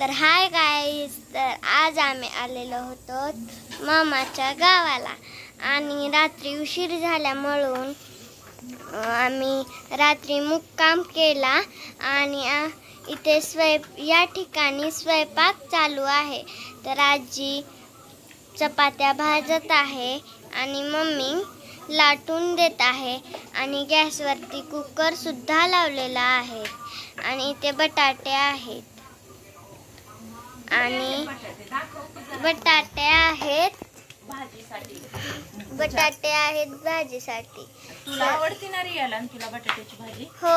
तर hi guys, तर आज आम्ही आलेलो होतो मामाच्या गावाला आणि रात्री उशीर झाल्यामुळे आम्ही रात्री मुक्काम केला आणि इथे या ठिकाणी स्वयंपाक चालू आहे। तर आजी चपात्या भाजत आहे आणि मम्मी लाटून देत आहे आणि गॅसवरती कुकर सुद्धा लावलेला आहे आणि इथे बटाटे आहेत आणि बटाटे आहेत भाजीसाठी। तुला आवडते ना रियाला? तुला बटाट्याची भाजी? हो,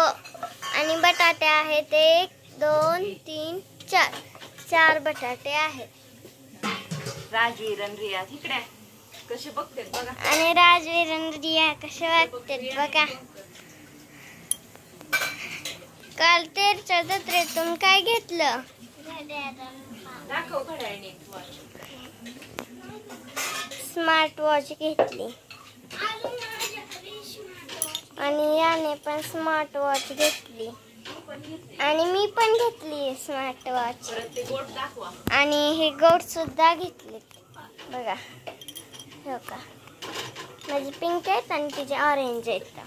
आणि बटाटे आहेत 1 2 3 4 4 बटाटे आहेत। राजवीर आणि रिया इकडे कसे बघतात बघा, आणि राजवीर आणि रिया कसे वागतात बघा। काल तेरच्या जत्रेतून काय घेतलं? दाखव घड्याळीने स्मार्ट वॉच घेतली आणि याने पण स्मार्ट वॉच घेतली आणि मी पण घेतली स्मार्ट वॉच आणि हे गोट सुद्धा घेतले बघा। हो का, माझी पिंक आहेत आणि तिचे ऑरेंज आहेत।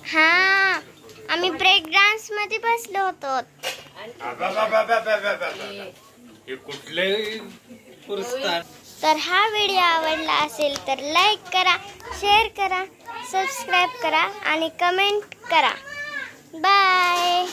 हा, आम्ही ब्रेक डान्स मध्ये बसलो होतो। तर हा व्हिडिओ आवडला असेल तर लाईक करा, शेअर करा, सबस्क्राईब करा आणि कमेंट करा। बाय।